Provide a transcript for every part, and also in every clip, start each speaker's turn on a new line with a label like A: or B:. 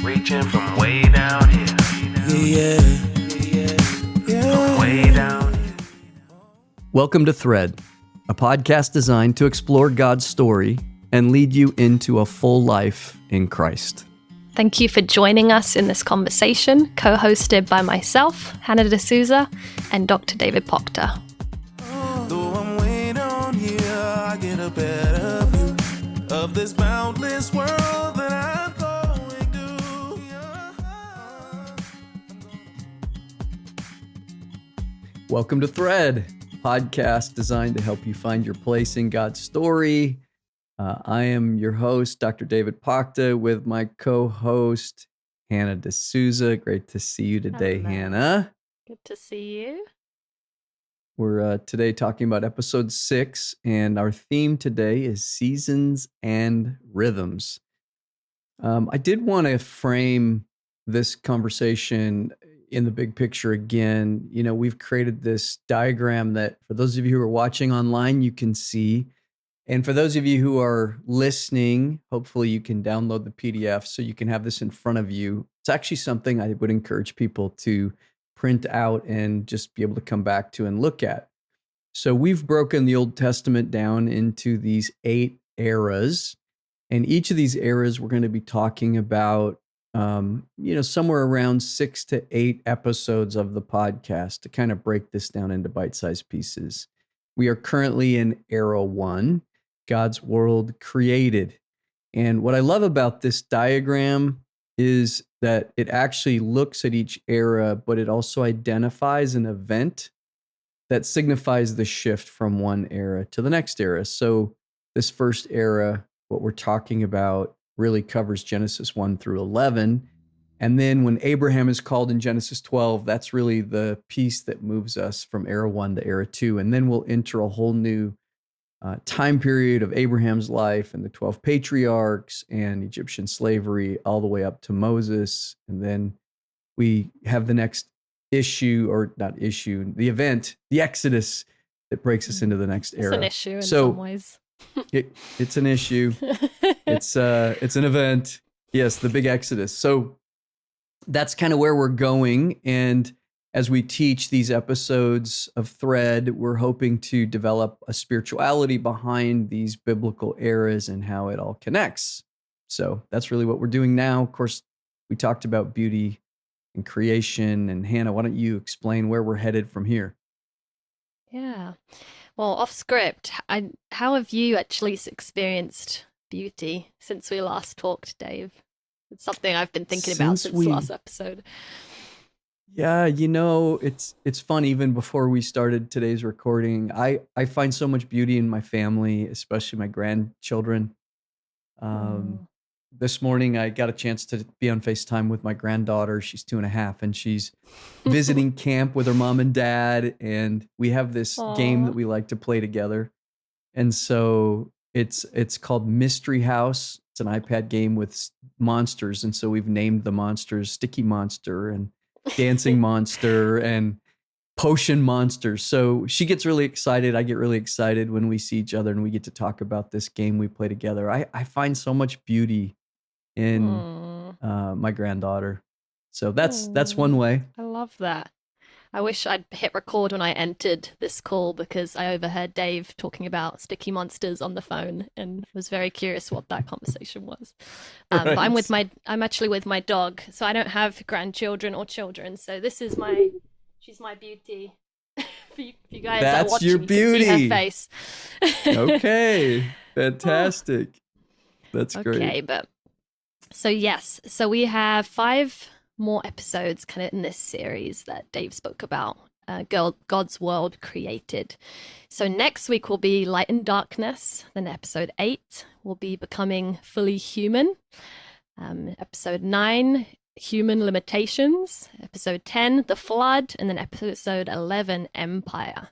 A: reaching from way down here. From way down here.
B: Welcome to Thread, a podcast designed to explore God's story and lead you into a full life in Christ.
C: Thank you for joining us in this conversation, co-hosted by myself, Hannah DeSouza, and Dr. David Pocta.
A: Though I'm way down here, I get a better view of this boundless world that I'm going to.
B: Welcome to Thread, a podcast designed to help you find your place in God's story. I am your host, Dr. David Pocta, with my co-host, Hannah DeSouza. Great to see you today,
C: Hello.
B: Hannah.
C: Good to see you.
B: We're today talking about episode 6, and our theme today is seasons and rhythms. I did want to frame this conversation in the big picture again. You know, we've created this diagram that for those of you who are watching online, you can see. And for those of you who are listening, hopefully you can download the PDF so you can have this in front of you. It's actually something I would encourage people to print out and just be able to come back to and look at. So we've broken the Old Testament down into these 8 eras. And each of these eras we're going to be talking about, somewhere around 6 to 8 episodes of the podcast to kind of break this down into bite-sized pieces. We are currently in era 1. God's world created. And what I love about this diagram is that it actually looks at each era, but it also identifies an event that signifies the shift from one era to the next era. So this first era, what we're talking about, really covers Genesis 1 through 11. And then when Abraham is called in Genesis 12, that's really the piece that moves us from era 1 to era 2. And then we'll enter a whole new time period of Abraham's life and the 12 patriarchs and Egyptian slavery all the way up to Moses. And then we have the next issue, or not issue, the event, the Exodus that breaks us into the next era.
C: It's an issue in some ways.
B: It's an issue. It's an event. Yes, the big Exodus. So that's kind of where we're going. And as we teach these episodes of Thread, we're hoping to develop a spirituality behind these biblical eras and how it all connects. So that's really what we're doing now. Of course, we talked about beauty and creation. And Hannah, why don't you explain where we're headed from here?
C: Yeah. Well, off script, how have you actually experienced beauty since we last talked, Dave? It's something I've been thinking about since the last episode.
B: Yeah, it's fun. Even before we started today's recording, I find so much beauty in my family, especially my grandchildren. This morning, I got a chance to be on FaceTime with my granddaughter. She's 2.5, and she's visiting camp with her mom and dad. And we have this game that we like to play together. And so it's called Mystery House. It's an iPad game with monsters. And so we've named the monsters Sticky Monster and Dancing Monster and Potion Monster. So she gets really excited. I get really excited when we see each other and we get to talk about this game we play together. I find so much beauty in my granddaughter. So that's one way.
C: I love that. I wish I'd hit record when I entered this call because I overheard Dave talking about sticky monsters on the phone and was very curious what that conversation was.
B: Right.
C: But I'm actually with my dog, so I don't have grandchildren or children. So this is she's my beauty. For you guys that are watching,
B: your beauty.
C: You can see her face.
B: Okay, fantastic. That's great.
C: Okay, but so yes, so we have 5 more episodes kind of in this series that Dave spoke about, God's world created. So next week will be Light and Darkness. Then episode 8 will be Becoming Fully Human. Episode 9, Human Limitations. Episode 10, The Flood. And then episode 11, Empire.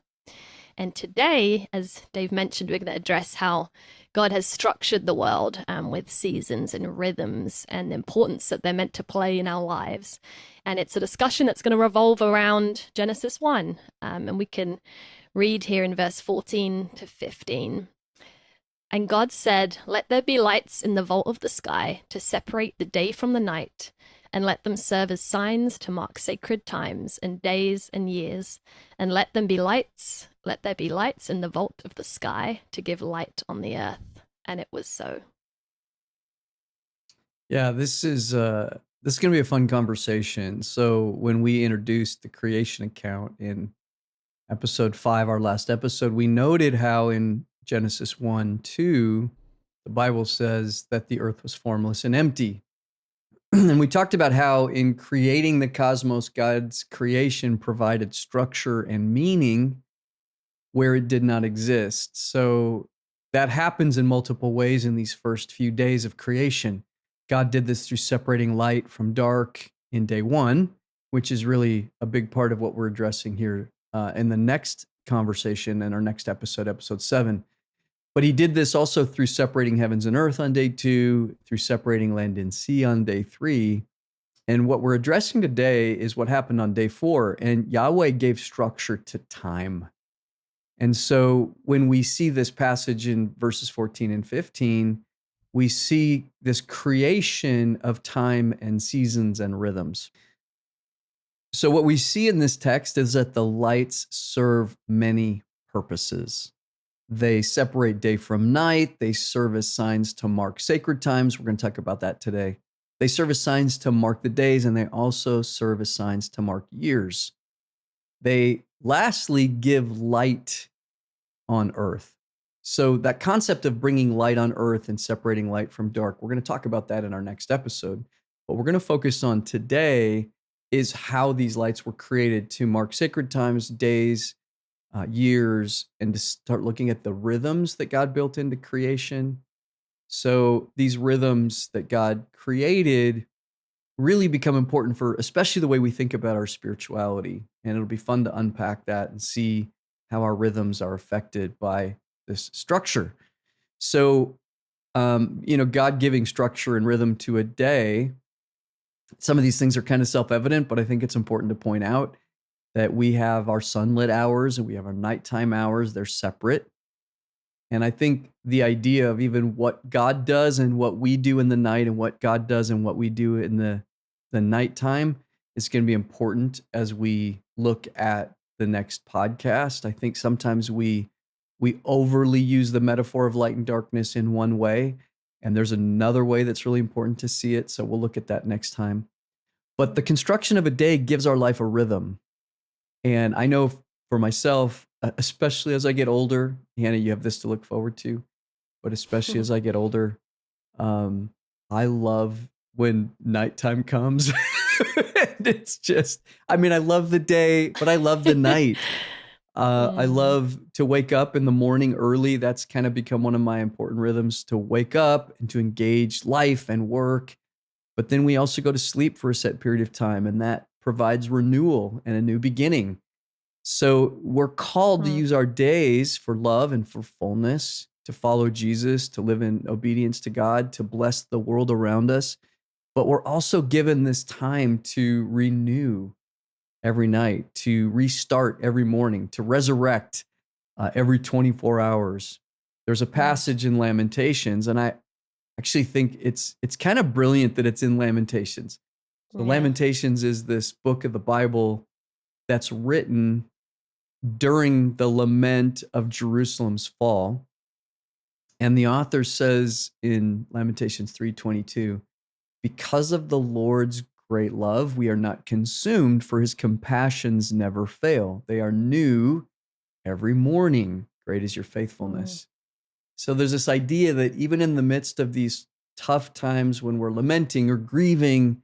C: And today, as Dave mentioned, we're going to address how God has structured the world with seasons and rhythms and the importance that they're meant to play in our lives. And it's a discussion that's going to revolve around Genesis 1. And we can read here in verse 14 to 15. And God said, "Let there be lights in the vault of the sky to separate the day from the night, and let them serve as signs to mark sacred times and days and years. And let there be lights in the vault of the sky to give light on the earth." And it was so.
B: Yeah, this is going to be a fun conversation. So when we introduced the creation account in episode 5, our last episode, we noted how in Genesis 1:2, the Bible says that the earth was formless and empty. And we talked about how in creating the cosmos, God's creation provided structure and meaning where it did not exist. So that happens in multiple ways in these first few days of creation. God did this through separating light from dark in day 1, which is really a big part of what we're addressing here in the next conversation in our next episode, episode 7. But he did this also through separating heavens and earth on day 2, through separating land and sea on day 3. And what we're addressing today is what happened on day 4. And Yahweh gave structure to time. And so when we see this passage in verses 14 and 15, we see this creation of time and seasons and rhythms. So what we see in this text is that the lights serve many purposes. They separate day from night. They serve as signs to mark sacred times. We're going to talk about that today. They serve as signs to mark the days, and they also serve as signs to mark years. They lastly give light on earth. So that concept of bringing light on earth and separating light from dark, we're going to talk about that in our next episode. What we're going to focus on today is how these lights were created to mark sacred times, days, years, and to start looking at the rhythms that God built into creation. So these rhythms that God created really become important for especially the way we think about our spirituality. And it'll be fun to unpack that and see how our rhythms are affected by this structure. So, God giving structure and rhythm to a day, some of these things are kind of self-evident, but I think it's important to point out that we have our sunlit hours and we have our nighttime hours. They're separate. And I think the idea of even what God does and what we do in the night and what God does and what we do in the nighttime is going to be important as we look at the next podcast. I think sometimes we overly use the metaphor of light and darkness in one way, and there's another way that's really important to see it. So we'll look at that next time. But the construction of a day gives our life a rhythm. And I know for myself, especially as I get older, Hannah, you have this to look forward to, but especially as I get older, I love when nighttime comes. It's just, I love the day, but I love the night. I love to wake up in the morning early. That's kind of become one of my important rhythms, to wake up and to engage life and work. But then we also go to sleep for a set period of time, and that provides renewal and a new beginning. So we're called to use our days for love and for fullness, to follow Jesus, to live in obedience to God, to bless the world around us. But we're also given this time to renew every night, to restart every morning, to resurrect every 24 hours. There's a passage in Lamentations, and I actually think it's kind of brilliant that it's in Lamentations. So Lamentations is this book of the Bible that's written during the lament of Jerusalem's fall. And the author says in Lamentations 3:22, "Because of the Lord's great love, we are not consumed, for his compassions never fail. They are new every morning. Great is your faithfulness." So there's this idea that even in the midst of these tough times when we're lamenting or grieving,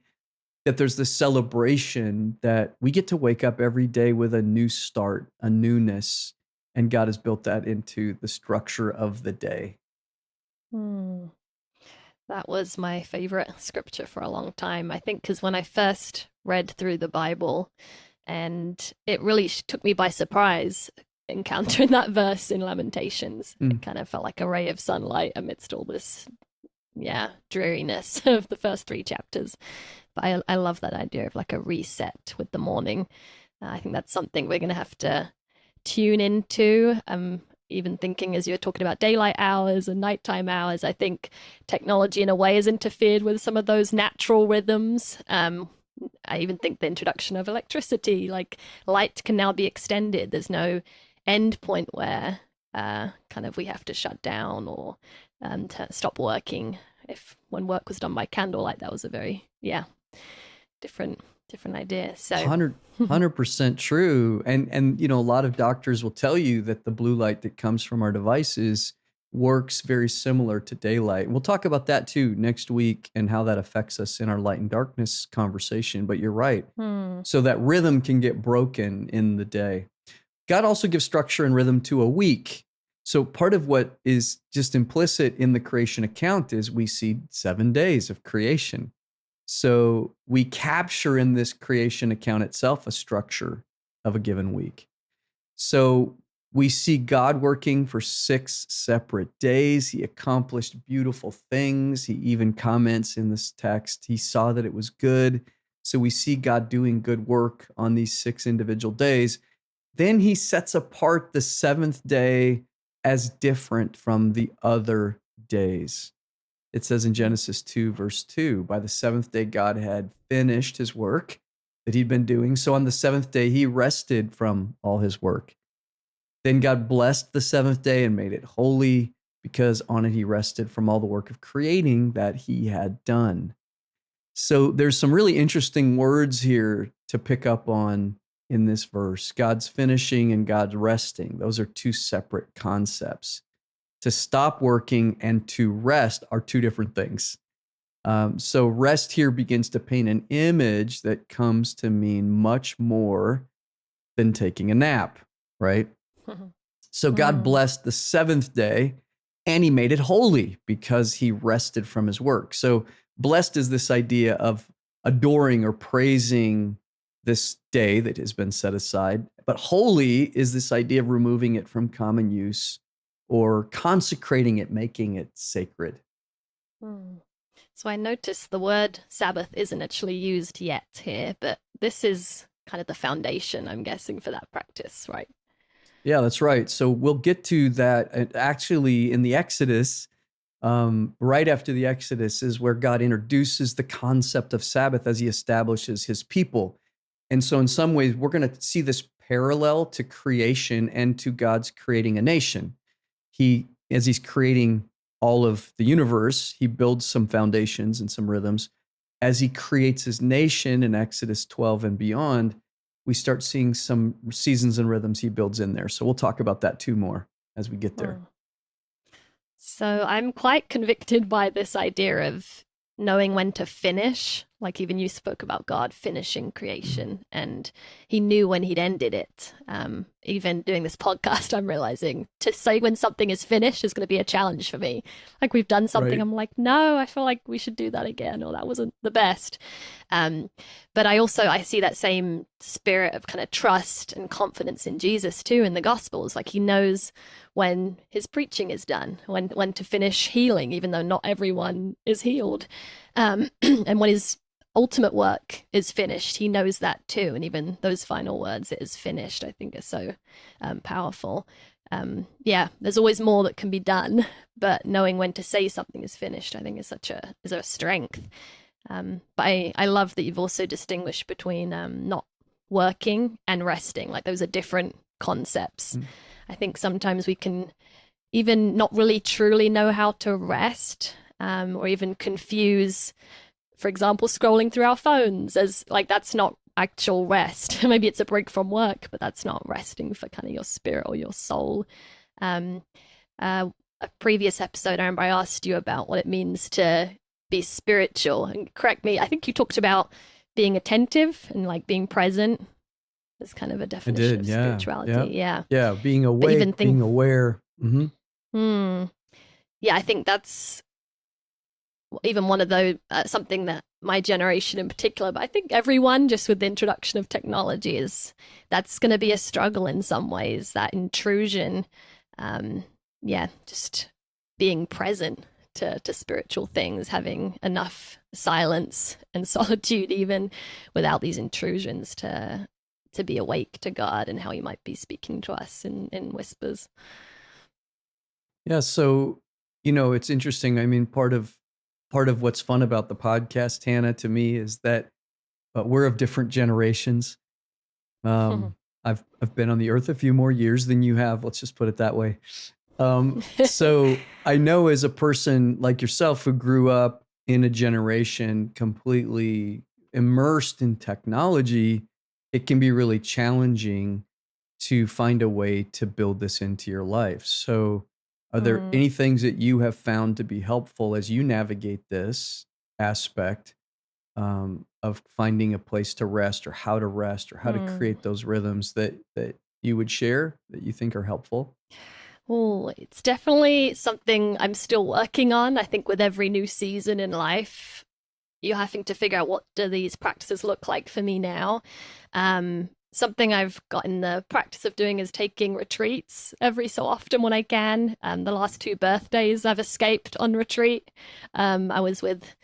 B: that there's this celebration that we get to wake up every day with a new start, a newness, and God has built that into the structure of the day.
C: That was my favorite scripture for a long time, I think, because when I first read through the Bible, and it really took me by surprise encountering that verse in Lamentations. It kind of felt like a ray of sunlight amidst all this, dreariness of the first 3 chapters. But I love that idea of like a reset with the morning. I think that's something we're going to have to tune into. even thinking as you're talking about daylight hours and nighttime hours, I think technology in a way has interfered with some of those natural rhythms. I even think the introduction of electricity, like light can now be extended. There's no end point where kind of we have to shut down or to stop working. If when work was done by candlelight, that was a very different idea. So
B: 100% true. And you know, a lot of doctors will tell you that the blue light that comes from our devices works very similar to daylight. And we'll talk about that too next week and how that affects us in our light and darkness conversation. But you're right. So that rhythm can get broken in the day. God also gives structure and rhythm to a week. So part of what is just implicit in the creation account is we see 7 days of creation. So we capture in this creation account itself a structure of a given week. So we see God working for 6 separate days. He accomplished beautiful things. He even comments in this text, he saw that it was good. So we see God doing good work on these 6 individual days. Then he sets apart the 7th day as different from the other days. It says in Genesis 2, verse 2, by the 7th day, God had finished his work that he'd been doing. So on the 7th day, he rested from all his work. Then God blessed the 7th day and made it holy because on it he rested from all the work of creating that he had done. So there's some really interesting words here to pick up on in this verse. God's finishing and God's resting. Those are 2 separate concepts. To stop working and to rest are 2 different things. So rest here begins to paint an image that comes to mean much more than taking a nap, right? So God blessed the 7th day and he made it holy because he rested from his work. So blessed is this idea of adoring or praising this day that has been set aside. But holy is this idea of removing it from common use or consecrating it, making it sacred.
C: So I noticed the word Sabbath isn't actually used yet here, but this is kind of the foundation, I'm guessing, for that practice, right?
B: Yeah, that's right. So we'll get to that. Actually, in the Exodus, right after the Exodus is where God introduces the concept of Sabbath as he establishes his people. And so in some ways, we're going to see this parallel to creation and to God's creating a nation. As he's creating all of the universe, he builds some foundations and some rhythms. As he creates his nation in Exodus 12 and beyond, we start seeing some seasons and rhythms he builds in there. So we'll talk about that too more as we get there.
C: So I'm quite convicted by this idea of knowing when to finish. Like even you spoke about God finishing creation and he knew when he'd ended it. Even doing this podcast, I'm realizing to say when something is finished is going to be a challenge for me. Like we've done something, right. I'm like, no, I feel like we should do that again, or that wasn't the best. But I see that same spirit of kind of trust and confidence in Jesus too in the Gospels. Like he knows when his preaching is done, when to finish healing, even though not everyone is healed. And when his ultimate work is finished, he knows that too. And even those final words, it is finished, I think are so powerful. There's always more that can be done, but knowing when to say something is finished, I think is a strength. But I love that you've also distinguished between not working and resting. Like those are different concepts. I think sometimes we can even not really truly know how to rest, or even confuse, for example, scrolling through our phones as like that's not actual rest. Maybe it's a break from work, but that's not resting for kind of your spirit or your soul. A previous episode, I remember I asked you about what it means to be spiritual, and correct me, I think you talked about being attentive and like being present as kind of a definition of spirituality.
B: Yeah, being awake, being aware.
C: Yeah, I think that's even one of those, something that my generation in particular, but I think everyone, just with the introduction of technology, that's going to be a struggle in some ways, that intrusion. Just being present to spiritual things, having enough silence and solitude, even without these intrusions, to be awake to God and how he might be speaking to us in whispers.
B: Yeah, so it's interesting. I mean, part of what's fun about the podcast, Hannah, to me is that we're of different generations. I've been on the earth a few more years than you have. Let's just put it that way. So I know as a person like yourself who grew up in a generation completely immersed in technology, it can be really challenging to find a way to build this into your life. So, are there
C: Mm,
B: any things that you have found to be helpful as you navigate this aspect of finding a place to rest or how to
C: mm.
B: create those rhythms that you would share that you think are helpful?
C: Oh, it's definitely something I'm still working on. I think with every new season in life, you're having to figure out what do these practices look like for me now. Something I've got in the practice of doing is taking retreats every so often when I can. The last two birthdays I've escaped on retreat. I was with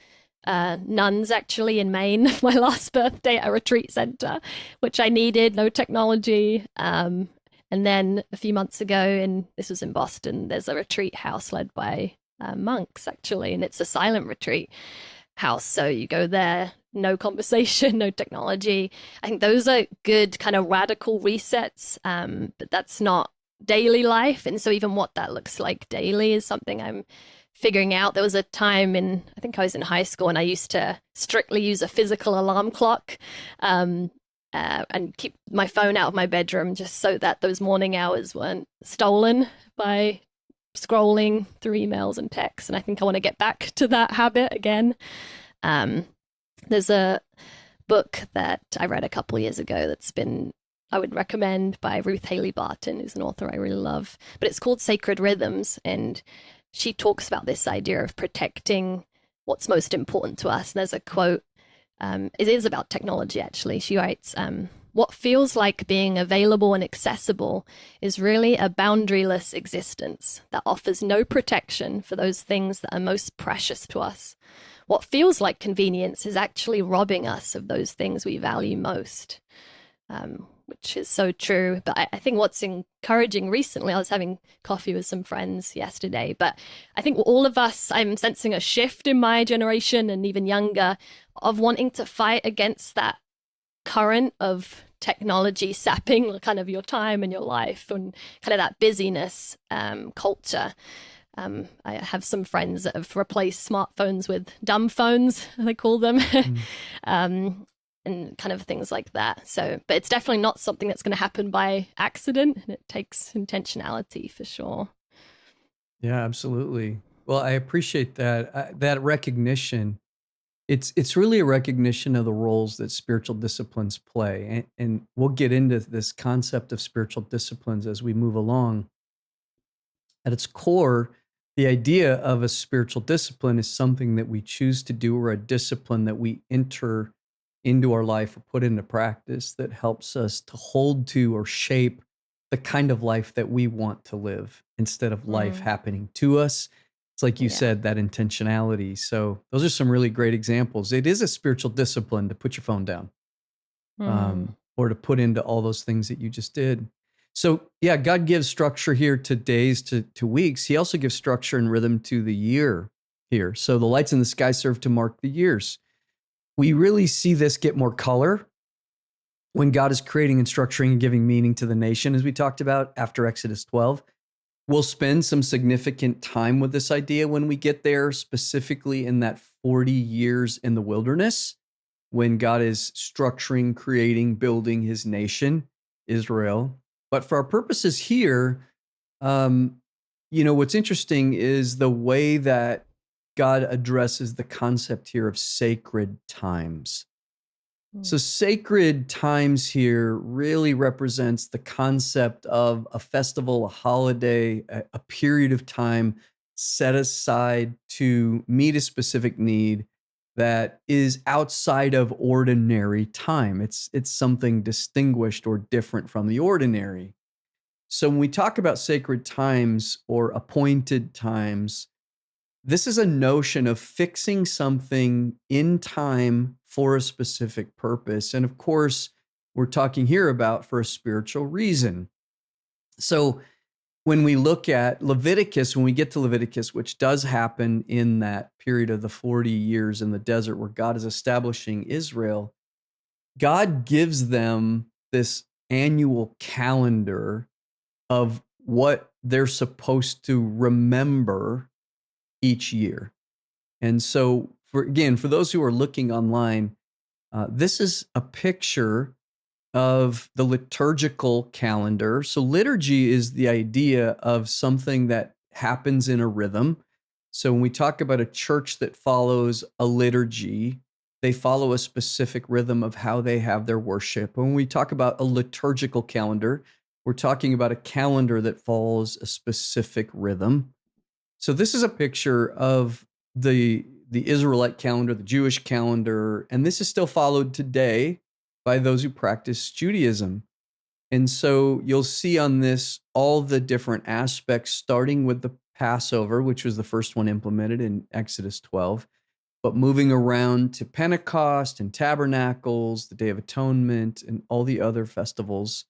C: nuns actually in Maine my last birthday at a retreat center, which I needed, no technology. And then a few months ago, and this was in Boston, there's a retreat house led by monks actually, and it's a silent retreat house. So you go there, no conversation, no technology. I think those are good kind of radical resets, but that's not daily life. And so even what that looks like daily is something I'm figuring out. There was a time I think I was in high school, and I used to strictly use a physical alarm clock. And keep my phone out of my bedroom just so that those morning hours weren't stolen by scrolling through emails and texts. And I think I want to get back to that habit again. Um, there's a book that I read a couple years ago I would recommend, by Ruth Haley Barton, who's an author I really love, but it's called Sacred Rhythms. And she talks about this idea of protecting what's most important to us. And there's a quote, it is about technology actually. She writes, what feels like being available and accessible is really a boundaryless existence that offers no protection for those things that are most precious to us. What feels like convenience is actually robbing us of those things we value most, which is so true. But I think what's encouraging recently, I was having coffee with some friends yesterday, but I think all of us, I'm sensing a shift in my generation and even younger of wanting to fight against that current of technology sapping kind of your time and your life and kind of that busyness culture. I have some friends that have replaced smartphones with dumb phones, they call them,
B: Mm.
C: and kind of things like that. So, but it's definitely not something that's going to happen by accident, and it takes intentionality for sure.
B: Yeah, absolutely. Well, I appreciate that recognition. It's really a recognition of the roles that spiritual disciplines play, and we'll get into this concept of spiritual disciplines as we move along. At its core, the idea of a spiritual discipline is something that we choose to do, or a discipline that we enter into our life or put into practice that helps us to hold to or shape the kind of life that we want to live instead of life
C: Mm,
B: happening to us. It's like you
C: yeah.
B: said, that intentionality. So, those are some really great examples. It is a spiritual discipline to put your phone down,
C: Mm,
B: or to put into all those things that you just did. So, yeah, God gives structure here to days, to weeks. He also gives structure and rhythm to the year here. So, the lights in the sky serve to mark the years. We really see this get more color when God is creating and structuring and giving meaning to the nation, as we talked about after Exodus 12. We'll spend some significant time with this idea when we get there, specifically in that 40 years in the wilderness, when God is structuring, creating, building his nation, Israel. But for our purposes here, um, what's interesting is the way that God addresses the concept here of sacred times. So,
C: mm,
B: sacred times here really represents the concept of a festival, a holiday, a period of time set aside to meet a specific need that is outside of ordinary time. It's something distinguished or different from the ordinary. So, when we talk about sacred times or appointed times, this is a notion of fixing something in time for a specific purpose. And of course, we're talking here about for a spiritual reason. So when we look at Leviticus, when we get to Leviticus, which does happen in that period of the 40 years in the desert where God is establishing Israel, God gives them this annual calendar of what they're supposed to remember each year. And so, for those who are looking online, this is a picture of the liturgical calendar. So liturgy is the idea of something that happens in a rhythm. So when we talk about a church that follows a liturgy, they follow a specific rhythm of how they have their worship. When we talk about a liturgical calendar, we're talking about a calendar that follows a specific rhythm. So this is a picture of the Israelite calendar, the Jewish calendar, and this is still followed today by those who practice Judaism. And so you'll see on this all the different aspects, starting with the Passover, which was the first one implemented in Exodus 12, but moving around to Pentecost and Tabernacles, the Day of Atonement, and all the other festivals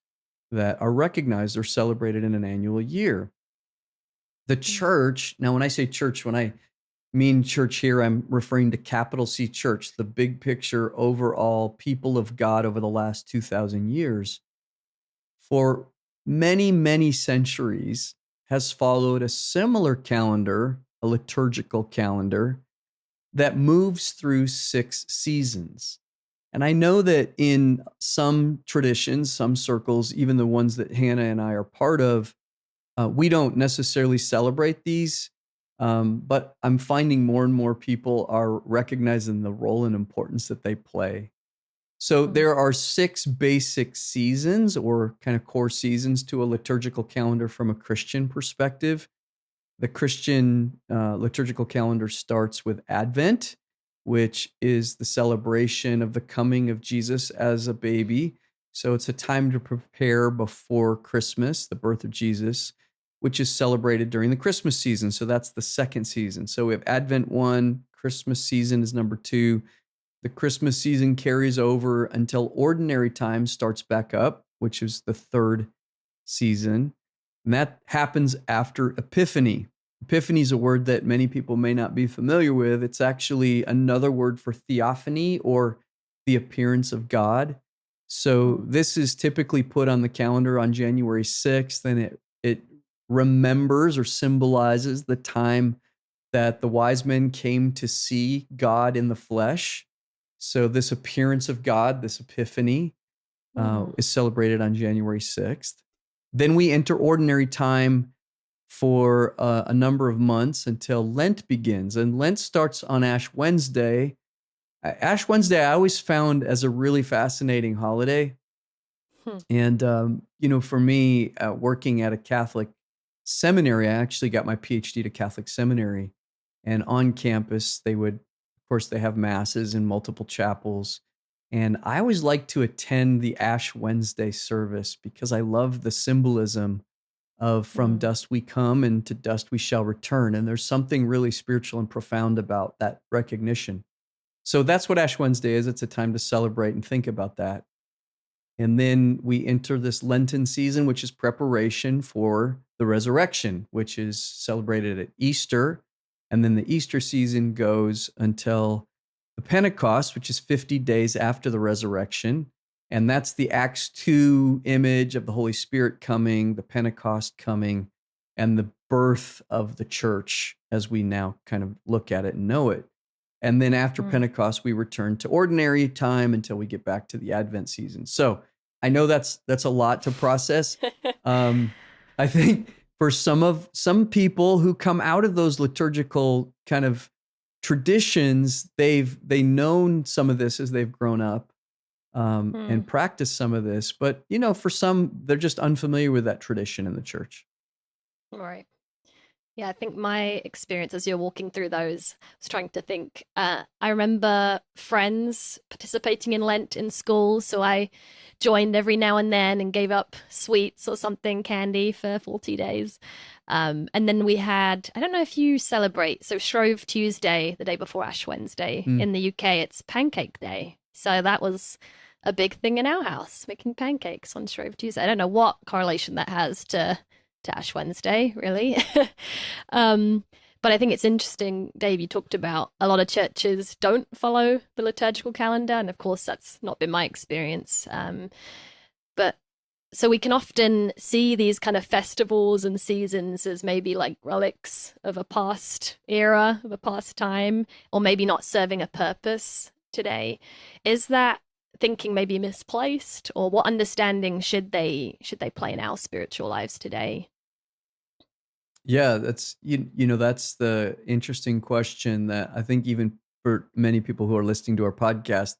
B: that are recognized or celebrated in an annual year. The church, now when I say church, when I mean church here, I'm referring to capital C church, the big picture overall people of God over the last 2,000 years, for many, many centuries has followed a similar calendar, a liturgical calendar, that moves through 6 seasons. And I know that in some traditions, some circles, even the ones that Hannah and I are part of, we don't necessarily celebrate these, but I'm finding more and more people are recognizing the role and importance that they play. So there are 6 basic seasons or kind of core seasons to a liturgical calendar from a Christian perspective. The Christian liturgical calendar starts with Advent, which is the celebration of the coming of Jesus as a baby. So it's a time to prepare before Christmas, the birth of Jesus, which is celebrated during the Christmas season. So that's the second season. So we have Advent 1, Christmas season is number 2. The Christmas season carries over until ordinary time starts back up, which is the third season. And that happens after Epiphany. Epiphany is a word that many people may not be familiar with. It's actually another word for theophany or the appearance of God. So this is typically put on the calendar on January 6th, and it remembers or symbolizes the time that the wise men came to see God in the flesh. So this appearance of God, this epiphany, is celebrated on January 6th. Then we enter ordinary time for a number of months until Lent begins. And Lent starts on Ash Wednesday. Ash Wednesday I always found as a really fascinating holiday. And, for me, working at a Catholic seminary, I actually got my PhD at a Catholic seminary. And on campus, they have masses in multiple chapels. And I always like to attend the Ash Wednesday service because I love the symbolism of from dust we come and to dust we shall return. And there's something really spiritual and profound about that recognition. So that's what Ash Wednesday is. It's a time to celebrate and think about that. And then we enter this Lenten season, which is preparation for the resurrection, which is celebrated at Easter. And then the Easter season goes until the Pentecost, which is 50 days after the resurrection. And that's the Acts 2 image of the Holy Spirit coming, the Pentecost coming, and the birth of the church as we now kind of look at it and know it. And then after Pentecost, we return to ordinary time until we get back to the Advent season. So I know that's a lot to process. I think for some people who come out of those liturgical kind of traditions, they've known some of this as they've grown up and practiced some of this. But for some, they're just unfamiliar with that tradition in the church.
C: Right. Yeah, I think my experience as you're walking through those, I was trying to think. I remember friends participating in Lent in school, so I joined every now and then and gave up sweets or something, candy for 40 days. And then we had, I don't know if you celebrate, so Shrove Tuesday, the day before Ash Wednesday. In the UK, it's Pancake Day. So that was a big thing in our house, making pancakes on Shrove Tuesday. I don't know what correlation that has to to Ash Wednesday, really. But I think it's interesting, Dave, you talked about a lot of churches don't follow the liturgical calendar. And of course, that's not been my experience. But so we can often see these kind of festivals and seasons as maybe like relics of a past era, of a past time, or maybe not serving a purpose today. Is that thinking maybe misplaced, or what understanding should they play in our spiritual lives today?
B: Yeah, that's that's the interesting question that I think even for many people who are listening to our podcast,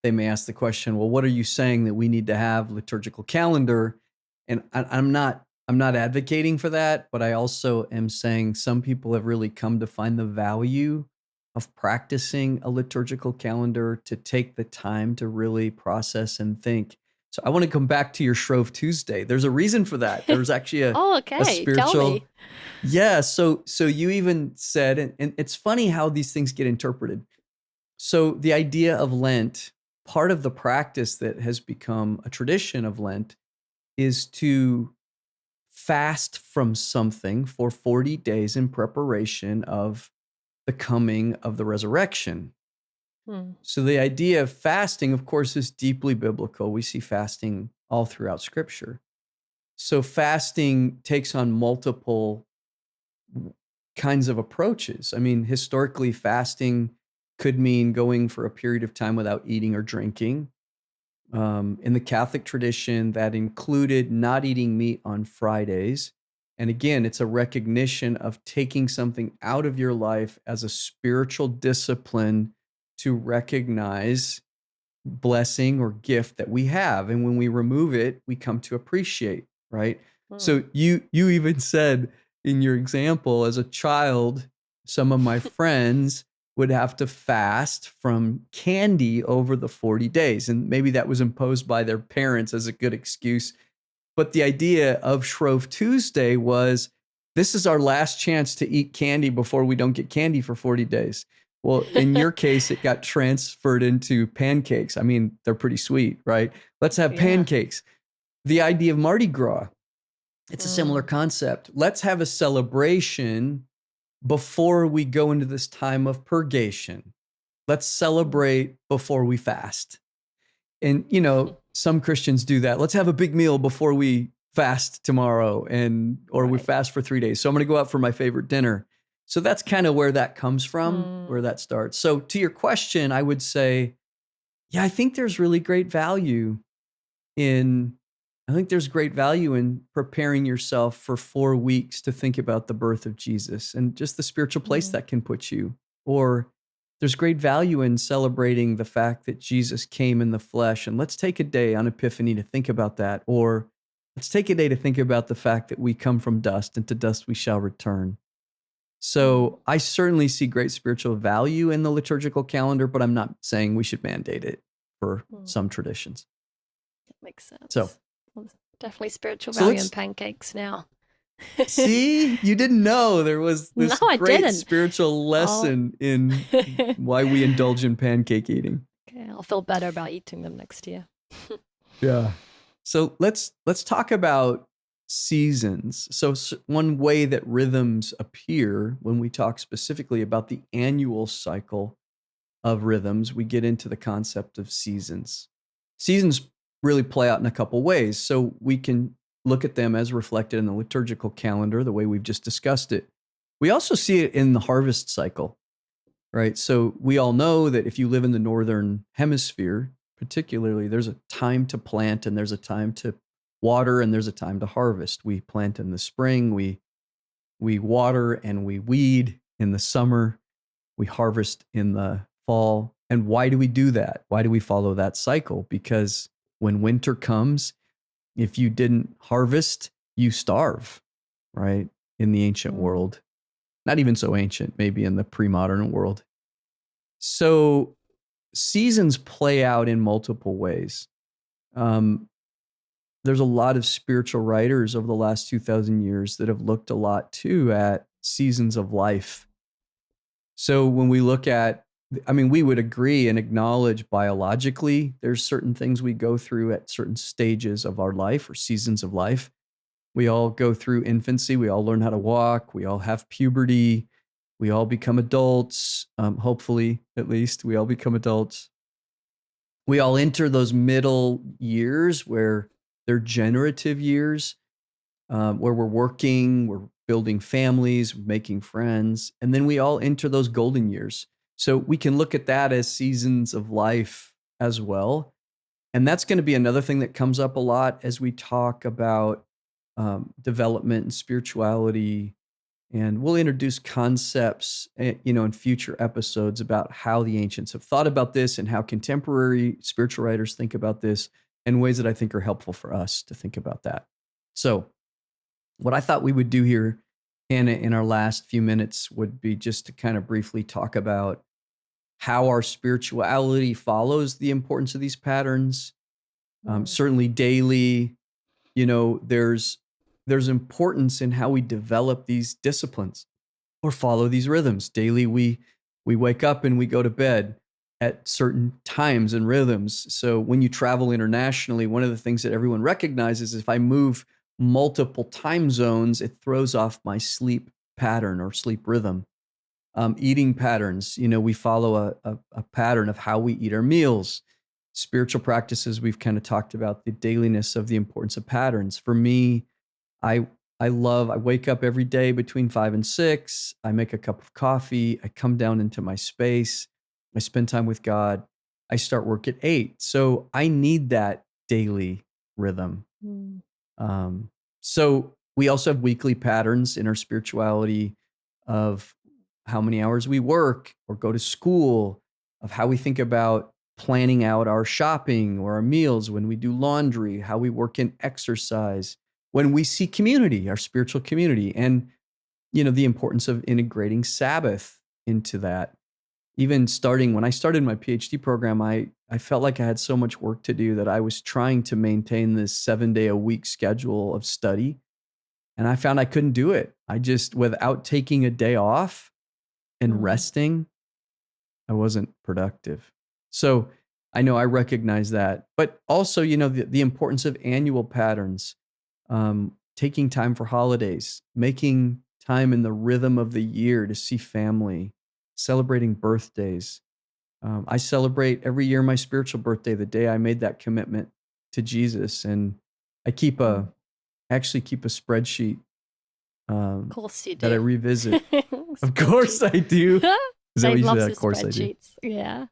B: they may ask the question, well, what are you saying that we need to have liturgical calendar? And I'm not advocating for that, but I also am saying some people have really come to find the value of practicing a liturgical calendar, to take the time to really process and think. So I want to come back to your Shrove Tuesday. There's a reason for that. There's actually a
C: Oh,
B: a
C: okay. Tell
B: spiritual
C: me.
B: yeah, so you even said, and it's funny how these things get interpreted. So the idea of Lent, part of the practice that has become a tradition of Lent is to fast from something for 40 days in preparation of the coming of the resurrection.
C: Hmm.
B: So the idea of fasting, of course, is deeply biblical. We see fasting all throughout Scripture. So fasting takes on multiple kinds of approaches. I mean, historically, fasting could mean going for a period of time without eating or drinking. In the Catholic tradition, that included not eating meat on Fridays. And again, it's a recognition of taking something out of your life as a spiritual discipline to recognize blessing or gift that we have. And when we remove it, we come to appreciate, right?
C: Hmm.
B: So you even said in your example, as a child, some of my friends would have to fast from candy over the 40 days. And maybe that was imposed by their parents as a good excuse. But the idea of Shrove Tuesday was, this is our last chance to eat candy before we don't get candy for 40 days. Well, in your case, it got transferred into pancakes. I mean, they're pretty sweet, right? Let's have
C: Yeah.
B: pancakes. The idea of Mardi Gras, it's a similar
C: Hmm.
B: concept. Let's have a celebration before we go into this time of purgation. Let's celebrate before we fast. And, some Christians do that. Let's have a big meal before we fast tomorrow, or we
C: Right.
B: fast for 3 days. So I'm going to go out for my favorite dinner. So that's kind of where that comes from,
C: Hmm.
B: where that starts. So to your question, I would say, yeah, I think there's great value in preparing yourself for 4 weeks to think about the birth of Jesus and just the spiritual place
C: Hmm.
B: that can put you. Or there's great value in celebrating the fact that Jesus came in the flesh. And let's take a day on Epiphany to think about that. Or let's take a day to think about the fact that we come from dust and to dust we shall return.
C: Hmm.
B: So I certainly see great spiritual value in the liturgical calendar, but I'm not saying we should mandate it for
C: Hmm.
B: some traditions.
C: That makes
B: So,
C: sense. Well, there's definitely spiritual
B: so
C: value in
B: let's
C: pancakes now.
B: see, you didn't know there was
C: No,
B: this
C: I
B: great
C: didn't.
B: spiritual
C: I'll
B: lesson in why we indulge in pancake eating.
C: Okay, I'll feel better about eating them next year.
B: Yeah. So let's talk about seasons. So one way that rhythms appear when we talk specifically about the annual cycle of rhythms, we get into the concept of seasons. Seasons really play out in a couple ways. So we can look at them as reflected in the liturgical calendar, the way we've just discussed it. We also see it in the harvest cycle, right? So we all know that if you live in the northern hemisphere, particularly, there's a time to plant and there's a time to water and there's a time to harvest. We plant in the spring, we water and we weed in the summer, we harvest in the fall. And why do we do that? Why do we follow that cycle? Because when winter comes, if you didn't harvest, you starve, right? In the ancient
C: Mm.
B: world, not even so ancient, maybe in the pre-modern world. So seasons play out in multiple ways. Um, there's a lot of spiritual writers over the last 2,000 years that have looked a lot too at seasons of life. So when we look at, I mean, we would agree and acknowledge biologically, there's certain things we go through at certain stages of our life or seasons of life. We all go through infancy. We all learn how to walk. We all have puberty. We all become adults. Hopefully, at least, we all become adults. We all enter those middle years where they're generative years, where we're working, we're building families, making friends. And then we all enter those golden years. So we can look at that as seasons of life as well. And that's going to be another thing that comes up a lot as we talk about development and spirituality. And we'll introduce concepts, in future episodes about how the ancients have thought about this and how contemporary spiritual writers think about this, and ways that I think are helpful for us to think about that. So what I thought we would do here, Hannah, in our last few minutes would be just to kind of briefly talk about how our spirituality follows the importance of these patterns. Certainly daily, there's importance in how we develop these disciplines or follow these rhythms. Daily, we wake up and we go to bed at certain times and rhythms. So when you travel internationally, one of the things that everyone recognizes is if I move multiple time zones, it throws off my sleep pattern or sleep rhythm. Eating patterns, we follow a pattern of how we eat our meals. Spiritual practices, we've kind of talked about the dailiness of the importance of patterns. For me, I wake up every day between 5 and 6. I make a cup of coffee. I come down into my space. I spend time with God. I start work at 8. So I need that daily rhythm. So we also have weekly patterns in our spirituality of how many hours we work or go to school, of how we think about planning out our shopping or our meals, when we do laundry, how we work in exercise, when we see community, our spiritual community, and the importance of integrating Sabbath into that. Even when I started my PhD program, I felt like I had so much work to do that I was trying to maintain this 7-day-a-week schedule of study. And I found I couldn't do it. I just, without taking a day off and resting, I wasn't productive. So I know I recognize that. But also, the importance of annual patterns, taking time for holidays, making time in the rhythm of the year to see family, celebrating birthdays. I celebrate every year my spiritual birthday, the day I made that commitment to Jesus. And I actually keep a spreadsheet
C: Of course you do.
B: that I revisit. Of course I do. Is that what
C: Dave
B: you
C: loves
B: said?
C: his
B: Of course I do.
C: spreadsheets. Yeah.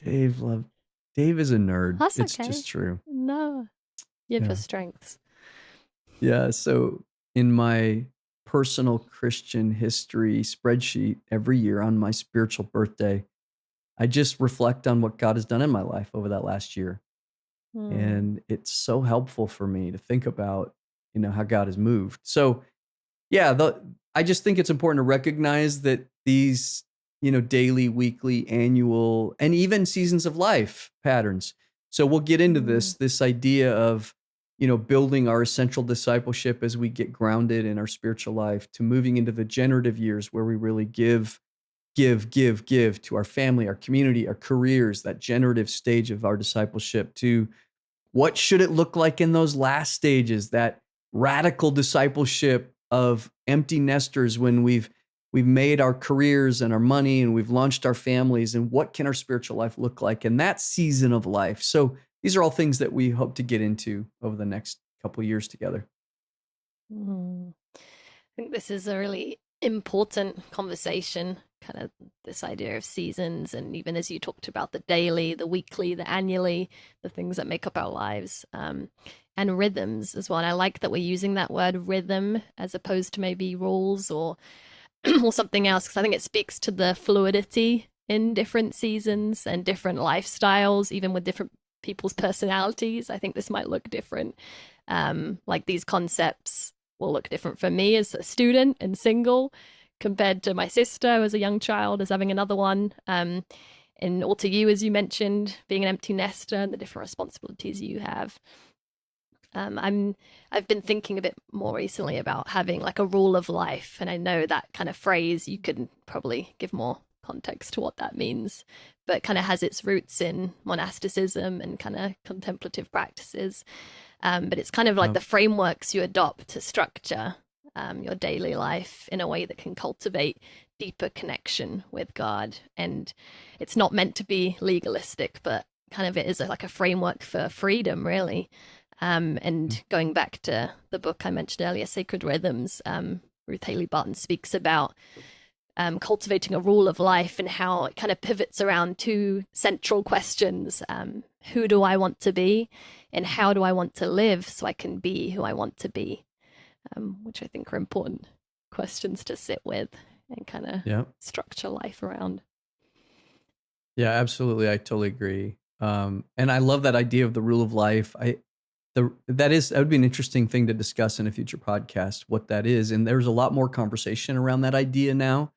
B: Dave is a nerd.
C: That's
B: It's
C: okay.
B: just true.
C: No. You have
B: Yeah.
C: your strengths.
B: Yeah. So in my personal Christian history spreadsheet every year on my spiritual birthday, I just reflect on what God has done in my life over that last year. And it's so helpful for me to think about, how God has moved. So yeah, I just think it's important to recognize that these, daily, weekly, annual, and even seasons of life patterns. So we'll get into this idea of, building our essential discipleship as we get grounded in our spiritual life, to moving into the generative years where we really give to our family, our community, our careers, that generative stage of our discipleship, to what should it look like in those last stages, that radical discipleship of empty nesters when we've made our careers and our money and we've launched our families, and what can our spiritual life look like in that season of life. So these are all things that we hope to get into over the next couple of years together.
C: I think this is a really important conversation, kind of this idea of seasons, and even as you talked about the daily, the weekly, the annually, the things that make up our lives, and rhythms as well. And I like that we're using that word rhythm as opposed to maybe rules or or something else, because I think it speaks to the fluidity in different seasons and different lifestyles, even with different people's personalities. I think this might look different. Like these concepts will look different for me as a student and single compared to my sister who as a young child as having another one. And or to you, as you mentioned, being an empty nester and the different responsibilities you have. I've been thinking a bit more recently about having like a rule of life, and I know that kind of phrase you could probably give more context to what that means. but kind of has its roots in monasticism and kind of contemplative practices. But it's kind of like the frameworks you adopt to structure your daily life in a way that can cultivate deeper connection with God. And it's not meant to be legalistic, but kind of it is like a framework for freedom, really. And going back to the book I mentioned earlier, Sacred Rhythms, Ruth Haley Barton speaks about cultivating a rule of life and how it kind of pivots around two central questions. Who do I want to be, and how do I want to live so I can be who I want to be? Which I think are important questions to sit with and kind of structure life around.
B: Yeah, absolutely. I totally agree. And I love that idea of the rule of life. That would be an interesting thing to discuss in a future podcast, what that is. And there's a lot more conversation around that idea now.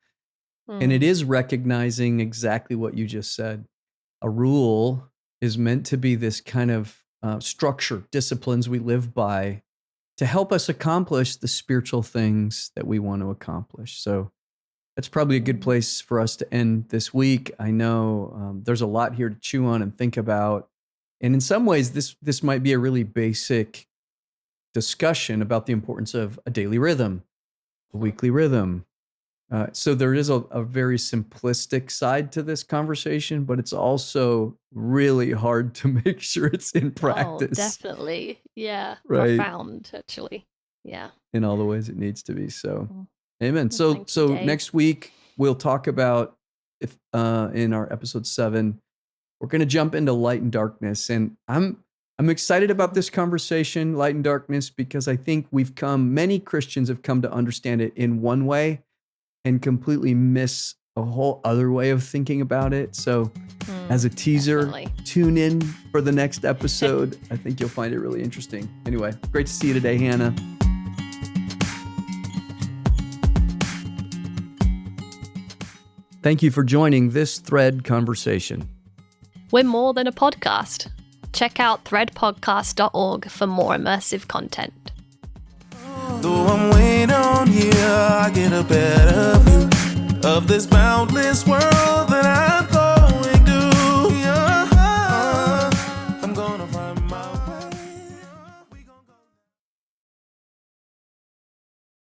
B: And it is recognizing exactly what you just said. A rule is meant to be this kind of structure, disciplines we live by to help us accomplish the spiritual things that we want to accomplish. So that's probably a good place for us to end this week. I know there's a lot here to chew on and think about. And in some ways, this might be a really basic discussion about the importance of a daily rhythm, a weekly rhythm. So there is a very simplistic side to this conversation, but it's also really hard to make sure it's in practice.
C: Oh, definitely. Yeah.
B: Right.
C: Profound, actually. Yeah.
B: In all the ways it needs to be. So, amen.
C: Well,
B: So
C: Dave.
B: next week we'll talk about in our episode 7, we're going to jump into light and darkness, and I'm excited about this conversation, light and darkness, because I think many Christians have come to understand it in one way and completely miss a whole other way of thinking about it. So as a teaser,
C: definitely.
B: Tune in for the next episode. I think you'll find it really interesting. Anyway, great to see you today, Hannah. Thank you for joining this Thread conversation.
C: We're more than a podcast. Check out threadpodcast.org for more immersive content.
A: Though I'm way down here, I get a better view of this boundless world that